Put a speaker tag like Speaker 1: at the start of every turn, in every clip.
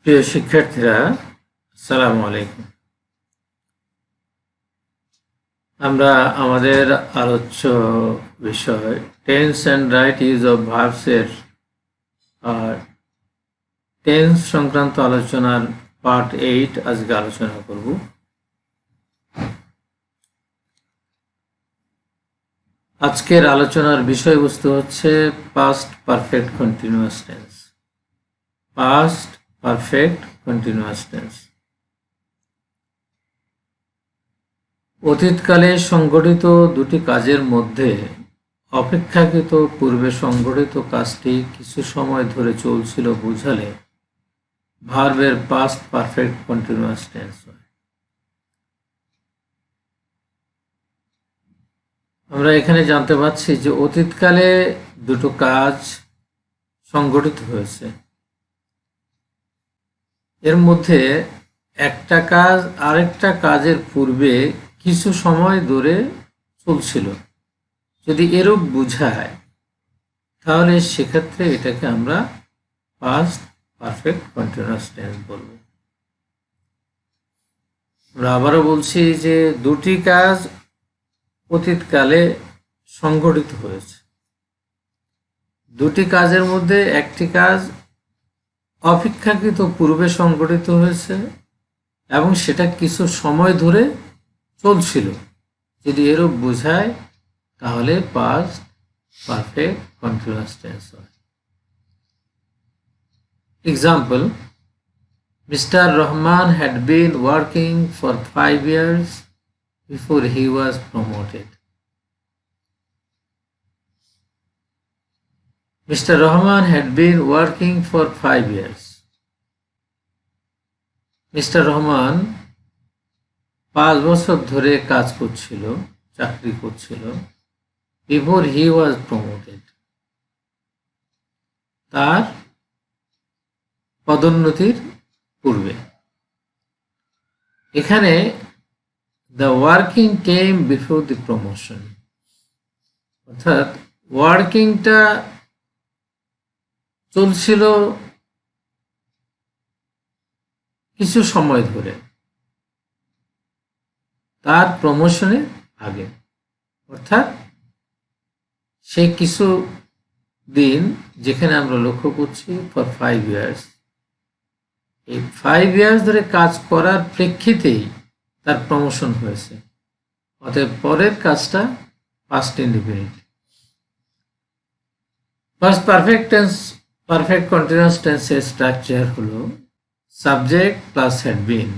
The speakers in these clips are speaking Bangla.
Speaker 1: প্রিয় শিক্ষার্থীরা, আসসালামু আলাইকুম। আমরা আমাদের আলোচ্য বিষয় tense and right use of verbs এর টেন্স সংক্রান্ত আলোচনার পার্ট 8 আজকে আলোচনা করব। আজকের আলোচনার বিষয়বস্তু হচ্ছে past perfect continuous tense. Past perfect continuous tense অতীতকালে সংঘটিত দুটি কাজের মধ্যে অপেক্ষাকৃত পূর্বে সংঘটিত কাজটি কিছু সময় ধরে চলছিল বোঝালে ভার্বের পাস্ট পারফেক্ট কন্টিনিউয়াস টেন্স হয়। আমরা এখানে জানতে পারছি যে অতীতকালে দুটো কাজ সংঘটিত হয়েছে, এর মধ্যে একটা কাজ আরেকটা কাজের পূর্বে কিছু সময় ধরে চলছিল। যদি এরূপ বুঝায় তাহলে সেক্ষেত্রে এটাকে আমরা পাস্ট পারফেক্ট কন্টিনিউয়াস টেন্স বলবো। আমরা আবারও বলছি যে দুটি কাজ অতীতকালে সংঘটিত হয়েছে। দুটি কাজের মধ্যে একটি কাজ অপেক্ষাকৃত পূর্বে সংঘটিত হয়েছে এবং সেটা কিছু সময় ধরে চলছিল। যদি এরূপ বোঝায় তাহলে পাস্ট পারফেক্ট কন্টিনিউয়াস টেন্স হয়। Example: Mr. Rahman had been working for 5 years before he was promoted. Mr. Rahman had been working for 5 years. Mr. Rahman 5 বছর ধরে কাজ করছিল, চাকরি করছিল, before he was promoted, তার পদোন্নতির পূর্বে। এখানে the working came before the promotion, অর্থাৎ ওয়ার্কিংটা চলছিল কিছু সময় ধরে তার প্রমোশনের আগে, অর্থাৎ সে কিছু দিন, যেখানে আমরা লক্ষ্য করছি ফর 5 ইয়ার্স, এই 5 ইয়ার্স ধরে কাজ করার প্রেক্ষিতেই তার প্রমোশন হয়েছে। অতএব পরের কাজটা past indefinite. First perfect tense perfect continuous টেন্সের স্ট্রাকচার হলো subject plus had been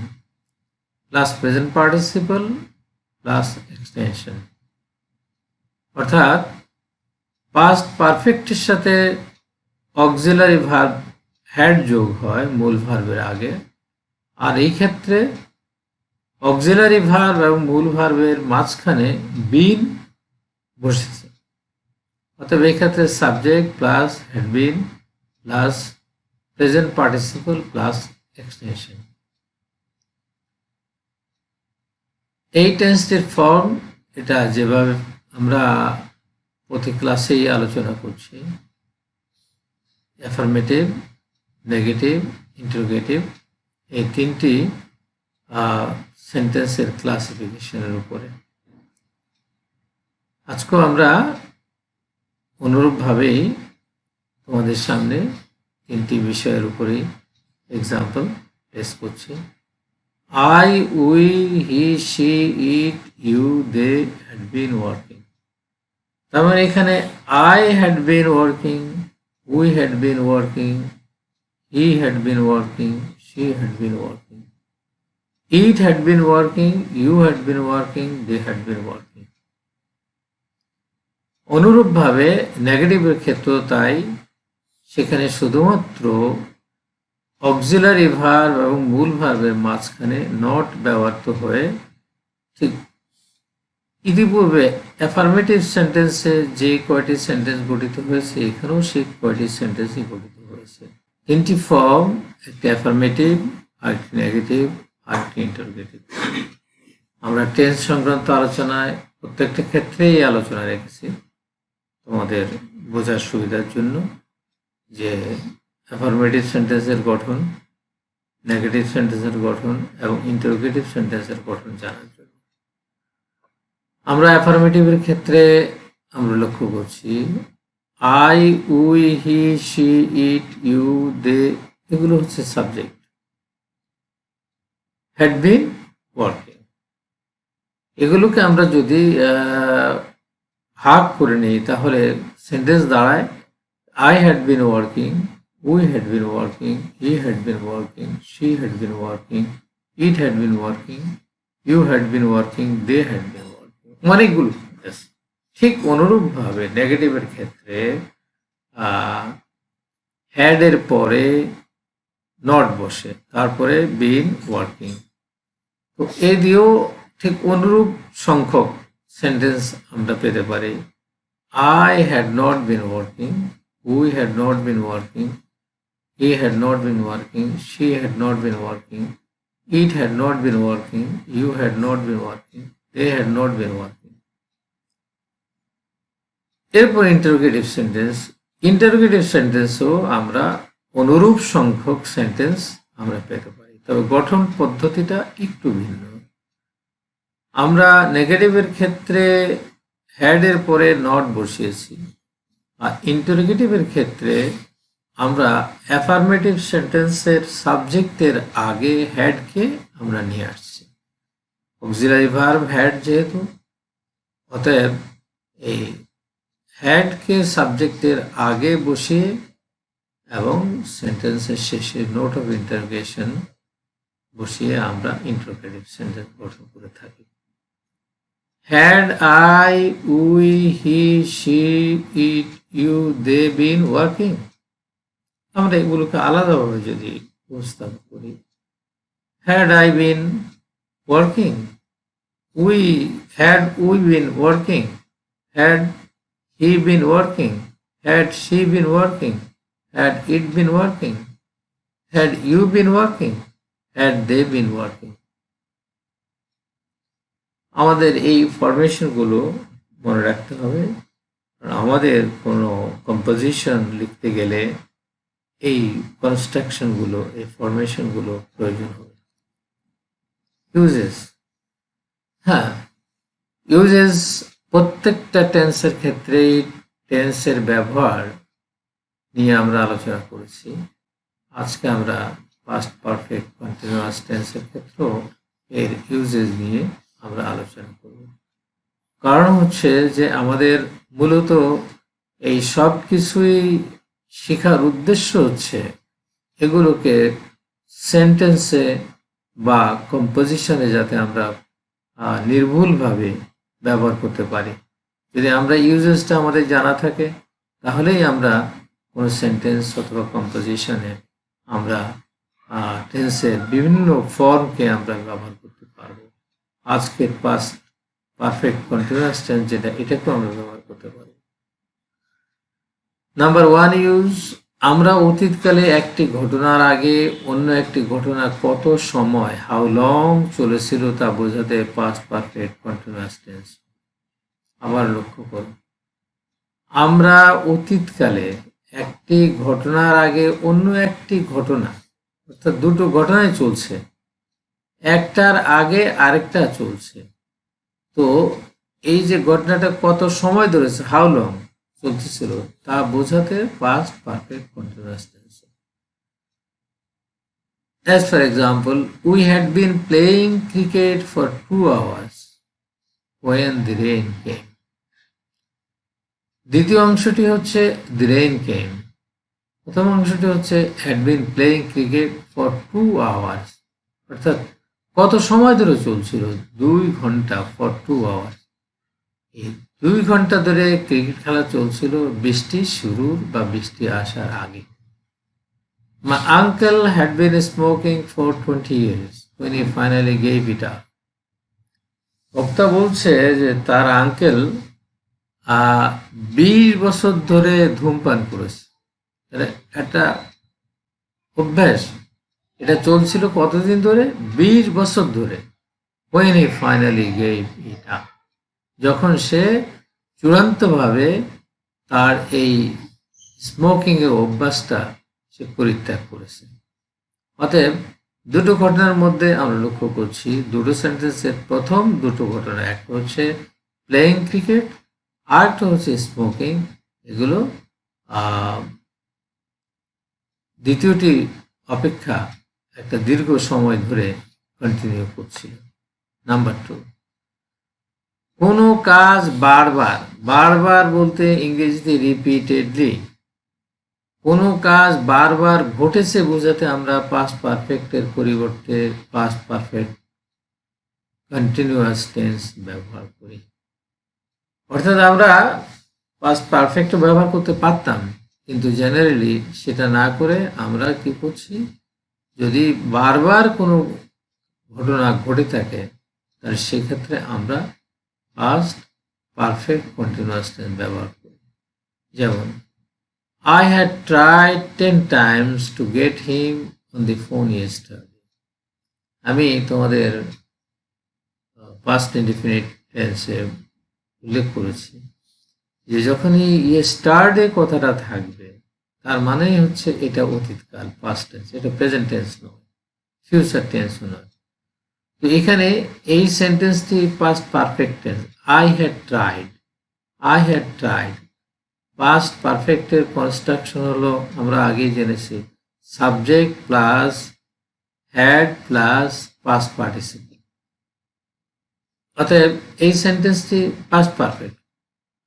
Speaker 1: plus present participle plus extension. অর্থাৎ পাস্ট পারফেক্টের সাথে অক্সিলারি ভার্ব হ্যাড যোগ হয় মূল ভার্বের আগে, আর এই ক্ষেত্রে অক্সিলারি ভার্ব এবং মূল ভার্বের মাঝখানে বিন বসেছে। অতএব এই ক্ষেত্রে subject plus had been plus present participle plus extension. এই টেন্সটির ফর্ম এটা যেভাবে আমরা প্রতি ক্লাসেই আলোচনা করছি, অ্যাফার্মেটিভ, নেগেটিভ, ইন্টারোগেটিভ, এই তিনটি সেন্টেন্সের ক্লাসিফিকেশনের উপরে। আজকেও আমরা অনুরূপভাবেই তোমাদের সামনে তিনটি বিষয়ের উপরেই এক্সাম্পল টেস্ট করছি। I, we, he, she, it, you, they had been working. তার মানে এখানে I had been working, we had been working, he had been working, she had been working, it had been working, you had been working, they had been working. অনুরূপভাবে নেগেটিভের ক্ষেত্রেও তাই, সেখানে শুধুমাত্র অক্সিলারি ভার্ব এবং মূল ভার্বের মাঝখানে নট ব্যবহৃত হয়ে ঠিক ইতিপূর্বে অ্যাফার্মেটিভ সেন্টেন্সে যে কয়টি সেন্টেন্স গঠিত হয়েছে এখানেও সেই কয়টি সেন্টেন্সই গঠিত হয়েছে। তিনটি ফর্ম, একটি অ্যাফার্মেটিভ, আরেকটি নেগেটিভ, আরেকটি ইন্টারোগেটিভ। আমরা টেন্স সংক্রান্ত আলোচনায় প্রত্যেকটা ক্ষেত্রেই আলোচনা রেখেছি তোমাদের বোঝার সুবিধার জন্য, যে অ্যাফার্মেটিভ সেন্টেন্সের গঠন, নেগেটিভ সেন্টেন্সের গঠন এবং ইন্টারোগেটিভ সেন্টেন্সের গঠন জানার জন্য। আমরা অ্যাফার্মেটিভের ক্ষেত্রে আমরা লক্ষ্য করছি I, we, he, she, it, you, they এগুলো হচ্ছে সাবজেক্ট। হ্যাড বিন ওয়ার্কিং, এগুলোকে আমরা যদি ভাগ করে নিই তাহলে সেন্টেন্স দাঁড়ায় I had been working, we had been working, he had been working, she had been working, it had been working, you had been working, they had been working। অনেকগুলো সেন্টেন্স। ঠিক অনুরূপভাবে নেগেটিভের ক্ষেত্রে হ্যাড এর পরে নট বসে, তারপরে বিন ওয়ার্কিং। তো এই দিয়েও ঠিক অনুরূপ সংখ্যক সেন্টেন্স আমরা পেতে পারি। I had not been working, we had not been working, he had not been working, she had not been working, it had not been working, you had not been working, they had not been working। এরপর ইন্টারোগেটিভ সেন্টেন্স। ইন্টারোগেটিভ সেন্টেন্সও আমরা অনুরূপ সংখ্যক সেন্টেন্স আমরা পেতে পারি, তবে গঠন পদ্ধতিটা একটু ভিন্ন। আমরা নেগেটিভের ক্ষেত্রে হ্যাড এর পরে নট বসিয়েছি, আর ইন্টারোগেটিভের ক্ষেত্রে আমরা অ্যাফার্মেটিভ সেন্টেন্সের সাবজেক্টের আগে হ্যাডকে আমরা নিয়ে আসছি। অক্সিলারি ভার্ব হ্যাড যেহেতু, অতএব এই হ্যাডকে সাবজেক্টের আগে বসিয়ে এবং সেন্টেন্সের শেষে নোট অফ ইন্টারোগেশন বসিয়ে আমরা ইন্টারোগেটিভ সেন্টেন্স গঠন করে থাকি। Had I, we, he, she, it, you, they been working? আমরা এগুলোকে আলাদাভাবে যদি উপস্থাপন করি, had I been working, had we been working, had he been working, had she been working, had it been working, had you been working, had they been working। আমাদের এই ফরমেশনগুলো মনে রাখতে হবে, আমাদের কোনো কম্পোজিশন লিখতে গেলে এই কনস্ট্রাকশনগুলো, এই ফরমেশনগুলো প্রয়োজন হবে। ইউজেস, হ্যাঁ, ইউজেস প্রত্যেকটা টেন্সের ক্ষেত্রেই টেন্সের ব্যবহার নিয়ে আমরা আলোচনা করেছি। আজকে আমরা পাস্ট পারফেক্ট কন্টিনিউয়াস টেন্সের ক্ষেত্রেও এর ইউজেস নিয়ে আমরা আলোচনা করব। কারণ হচ্ছে যে আমাদের মূলত এই সব কিছুই শেখার উদ্দেশ্য হচ্ছে এগুলোকে সেন্টেন্সে বা কম্পোজিশনে যাতে আমরা নির্ভুলভাবে ব্যবহার করতে পারি। যদি আমরা ইউজেসটা আমাদের জানা থাকে তাহলেই আমরা কোনো সেন্টেন্স অথবা কম্পোজিশনে আমরা টেন্সের বিভিন্ন ফর্মকে আমরা ব্যবহার করতে পারবো। আজকের পাস্ট পারফেক্ট কন্টিনিউয়াস টেন্স যেটা, এটাকেও আমরা ব্যবহার করতে পারি। নাম্বার 1 ইউজ, আমরা অতীতকালে একটি ঘটনার আগে অন্য একটি ঘটনা কত সময়, হাউ লং চলেছিল তা বোঝাতে পাস্ট পারফেক্ট কন্টিনিউয়াস টেন্স। আবার লক্ষ্য করুন, আমরা অতীতকালে একটি ঘটনার আগে অন্য একটি ঘটনা, অর্থাৎ দুটো ঘটনাই চলছে, একটার আগে আরেকটা চলছে। তো এই যে ঘটনাটা কত সময় ধরেছে, হাউ লং চলতেছিল, তা বোঝাতে past perfect continuous tense. As for example, we had been playing cricket for 2 hours when the rain came. দ্বিতীয় অংশটি হচ্ছে the rain came, প্রথম অংশটি হচ্ছে had been playing cricket for 2 hours, অর্থাৎ কত সময় ধরে চলছিল, 2 ঘন্টা, for 2 hours। এই 2 ঘন্টা ধরে ক্রিকেট খেলা চলছিল বৃষ্টি শুরুর বা বৃষ্টি আসার আগে। My uncle had been smoking for 20 years when he finally gave it up. বক্তা বলছে যে তার আঙ্কেল 20 বছর ধরে ধূমপান করেছে। একটা অভ্যাস, এটা চলছিল কতদিন ধরে, 20 বছর ধরে। when he finally gave it up, যখন সে চূড়ান্তভাবে তার এই স্মোকিং এর অভ্যাসটা সে পরিত্যাগ করেছে। অতএব দুটো ঘটনার মধ্যে আমরা লক্ষ্য করছি দুটো সেন্টেন্সের প্রথম দুটো ঘটনা, একটা হচ্ছে প্লেয়িং ক্রিকেট আর একটা হচ্ছে স্মোকিং। এগুলো দ্বিতীয়টি অপেক্ষা একটা দীর্ঘ সময় ধরে কন্টিনিউ করছিল। নাম্বার 2, কোনো কাজ বারবার, বারবার বলতে ইংরেজিতে রিপিটেডলি, কোনো কাজ বারবার ঘটেছে বোঝাতে আমরা পাস্ট পারফেক্টের পরিবর্তে পাস্ট পারফেক্ট কন্টিনিউয়াস টেন্স ব্যবহার করি। অর্থাৎ আমরা পাস্ট পারফেক্ট ব্যবহার করতে পারতাম, কিন্তু জেনারেলি সেটা না করে আমরা কি করছি, যদি বারবার কোনো ঘটনা ঘটে থাকে তাহলে সেক্ষেত্রে আমরা পাস্ট পারফেক্ট কন্টিনিউয়াস টেন্স ব্যবহার করি। যেমন I had tried 10 times to get him on the phone yesterday. আমি তোমাদের পাস্ট ইনডিফিনিট টেন্সে উল্লেখ করেছি যে যখনই ইয়েস্টারডে কথাটা থাকবে তার মানেই হচ্ছে এটা অতীতকাল, পাস্ট টেন্স, এটা প্রেজেন্ট টেন্স নয়, ফিউচার টেন্সও নয়। তো এখানে এই সেন্টেন্সটি past perfect tense, I had tried, I had tried। Past পারফেক্টের কনস্ট্রাকশন হলো আমরা আগেই জেনেছি subject plus had plus past participle. অতএব এই সেন্টেন্সটি পাস্ট পারফেক্ট।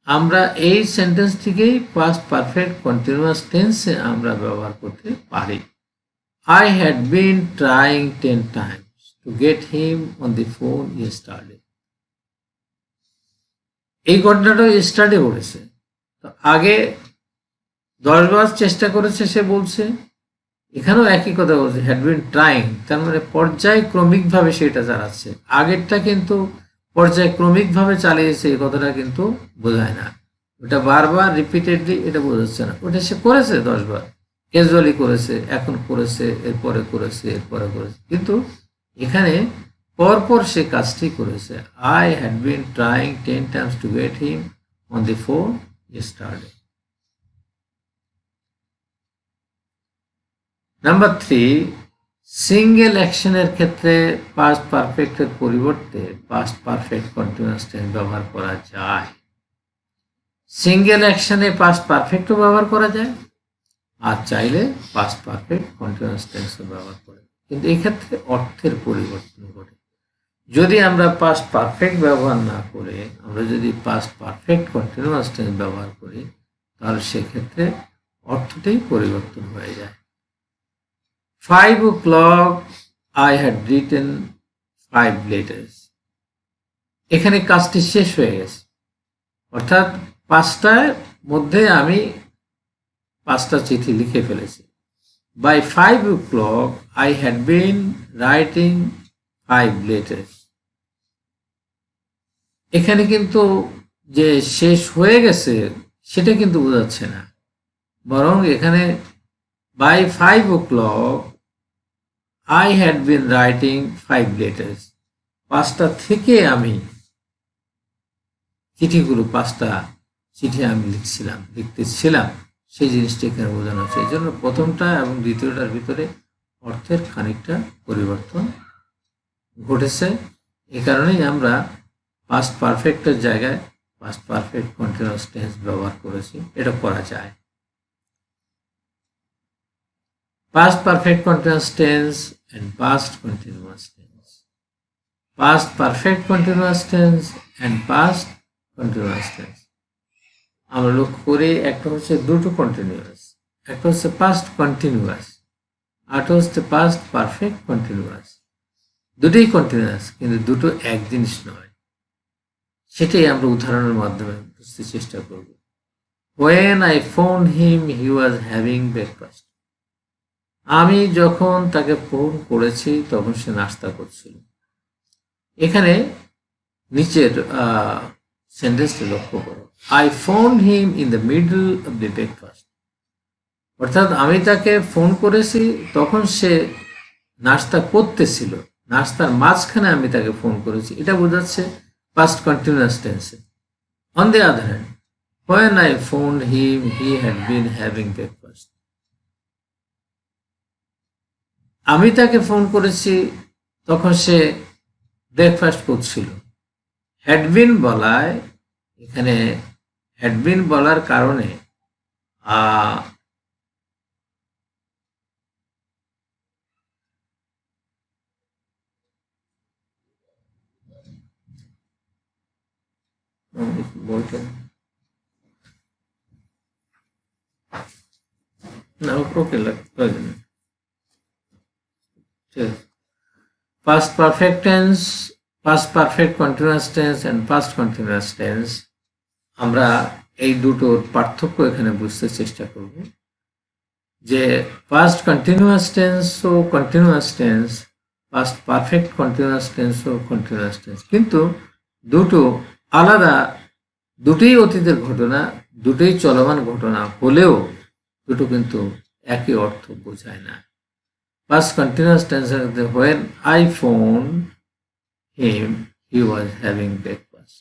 Speaker 1: আমরা এই সেন্টেন্সটিকেই পাস্ট পারফেক্ট কন্টিনিউয়াস টেন্সে আমরা ব্যবহার করতে পারি। I had been trying 10 times to get him on the phone yesterday। এই ঘটনাটা yesterday ঘটেছে, তো আগে 10 বার চেষ্টা করেছে সে বলছে, এখানেও একই কথা বলছে হ্যাড বিন ট্রাইং, তার মানে পর্যায়ক্রমিকভাবে সেটা চালাচ্ছে। আগেরটা কিন্তু পর্যায়ক্রমিকভাবে চালিয়েছে এই কথাটা কিন্তু বোঝায় না, ওটা বারবার রিপিটেডলি এটা বোঝাচ্ছে না। ওটা সে করেছে 10 বার, ক্যাজুয়ালি করেছে, এখন করেছে, এরপরে করেছে, এরপরে করেছে, কিন্তু এখানে পরপর সে কাজটি করেছে। I had been trying 10 times to get him on the phone yesterday। Number 3, single অ্যাকশনের ক্ষেত্রে পাস্ট পারফেক্টের পরিবর্তে পাস্ট পারফেক্ট কন্টিনিউয়াস টেন্স ব্যবহার করা যায়। সিঙ্গেল অ্যাকশনে পাস্ট পারফেক্টও ব্যবহার করা যায় আর চাইলে পাস্ট পারফেক্ট কন্টিনিউয়াস টেন্সও ব্যবহার করে, কিন্তু এক্ষেত্রে অর্থের পরিবর্তন ঘটে। যদি আমরা পাস্ট পারফেক্ট ব্যবহার না করে আমরা যদি পাস্ট পারফেক্ট কন্টিনিউয়াস টেন্স ব্যবহার করি তাহলে সেক্ষেত্রে অর্থটাই পরিবর্তন হয়ে যায়। 5 o'clock I had written 5 letters। এখানে কাজটি শেষ হয়ে গেছে, অর্থাৎ 5টার মধ্যে আমি 5টা চিঠি লিখে ফেলেছি। By 5 o'clock I had been writing 5 letters। এখানে কিন্তু যে শেষ হয়ে গেছে সেটা কিন্তু বোঝাচ্ছে না, বরং এখানে by 5 o'clock I had been writing 5 letters। 5টা থেকে আমি চিঠিগুলো, 5টা চিঠি আমি লিখতেছিলাম, সেই জিনিসটা এখানে বোঝানো হচ্ছে। এই জন্য প্রথমটা এবং দ্বিতীয়টার ভিতরে অর্থের খানিকটা পরিবর্তন ঘটেছে। এ কারণেই আমরা পাস্ট পারফেক্টের জায়গায় পাস্ট পারফেক্ট কন্টিনিউয়াস টেন্স ব্যবহার করেছি। এটা করা যায়। Past perfect continuous tense and past continuous tense। Past perfect continuous tense and past continuous tense আমরা লক্ষ্য করি একটা হচ্ছে দুটো কন্টিনিউয়াস, একটা হচ্ছে পাস্ট কন্টিনিউয়াস, আরটা হচ্ছে পাস্ট পারফেক্ট কন্টিনিউয়াস। দুটোই কন্টিনিউয়াস, কিন্তু দুটো এক জিনিস নয়। সেটাই আমরা উদাহরণের মাধ্যমে বুঝতে চেষ্টা করব। When I phoned him he was having breakfast। আমি যখন তাকে ফোন করেছি তখন সে নাস্তা করছিল। এখানে নিচের সেন্টেন্সটি লক্ষ্য করো, I phoned him in the middle of the breakfast। অর্থাৎ আমি তাকে ফোন করেছি তখন সে নাস্তা করতেছিল, নাস্তার মাঝখানে আমি তাকে ফোন করেছি, এটা বোঝাচ্ছে পাস্ট কন্টিনিউয়াস টেন্সে। On the other hand, when I phoned him he had been having breakfast। আমি তাকে ফোন করেছি, তখন সে ব্রেকফাস্ট করছিল। হ্যাডবিন বলায়, এখানে হ্যাডবিন বলার কারণে বইটা না, ওকে প্রয়োজন নেই। ঠিক আছে। Past perfect tense, past perfect continuous tense and past continuous tense, আমরা এই দুটোর পার্থক্য এখানে বুঝতে চেষ্টা করব। যে past continuous tense ও continuous tense, past perfect continuous tense ও continuous tense, কিন্তু দুটো আলাদা, দুটোই অতীতের ঘটনা, দুটোই চলমান ঘটনা হলেও দুটো কিন্তু একই অর্থ বোঝায় না। Past continuous tense, when I phoned him, he was having breakfast.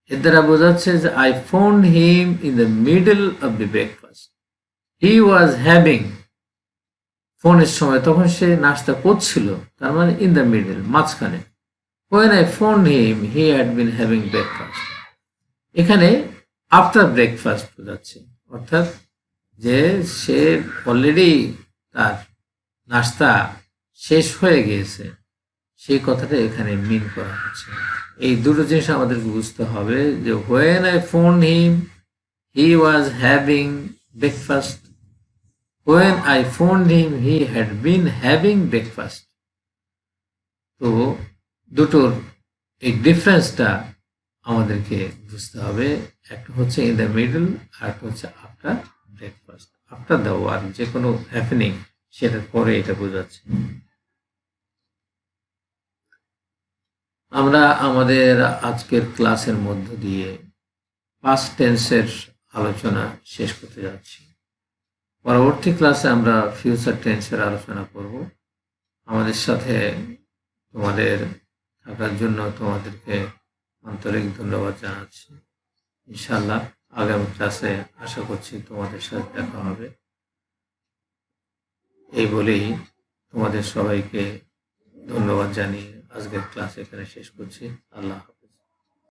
Speaker 1: এর দ্বারা বোঝাচ্ছে যে I phoned him in the middle of the breakfast. He was having, ফোনের সময় তখন সে নাস্তা করছিল, তার মানে in the middle, মাঝখানে। When I phoned him, he had been having breakfast. এখানে after breakfast বোঝাচ্ছে, অর্থাৎ যে সে অলরেডি তার নাস্তা শেষ হয়ে গিয়েছে, সেই কথাটা এখানে মিন করা হচ্ছে। এই দুটো জিনিস আমাদেরকে বুঝতে হবে যে when I phoned him, he was having breakfast. When I phoned him, he had been having breakfast. তো দুটোর এই ডিফারেন্সটা আমাদেরকে বুঝতে হবে। একটা হচ্ছে ইন দ্য মিডল, আর একটা হচ্ছে after breakfast. After the work, যে কোনো হ্যাপেনিং সেটার পরে এটা বোঝাচ্ছে। আমরা আমাদের আজকের ক্লাসের মধ্য দিয়ে পাস্ট টেন্সের আলোচনা শেষ করতে যাচ্ছি। পরবর্তী ক্লাসে আমরা ফিউচার টেন্সের আলোচনা করব। আমাদের সাথে তোমাদের থাকার জন্য তোমাদেরকে আন্তরিক ধন্যবাদ জানাচ্ছি। ইনশাআল্লাহ আগামী ক্লাসে আশা করছি তোমাদের সাথে দেখা হবে। এই বলেই তোমাদের সবাইকে ধন্যবাদ জানিয়ে আজকের ক্লাস এখানে শেষ করছি। আল্লাহ।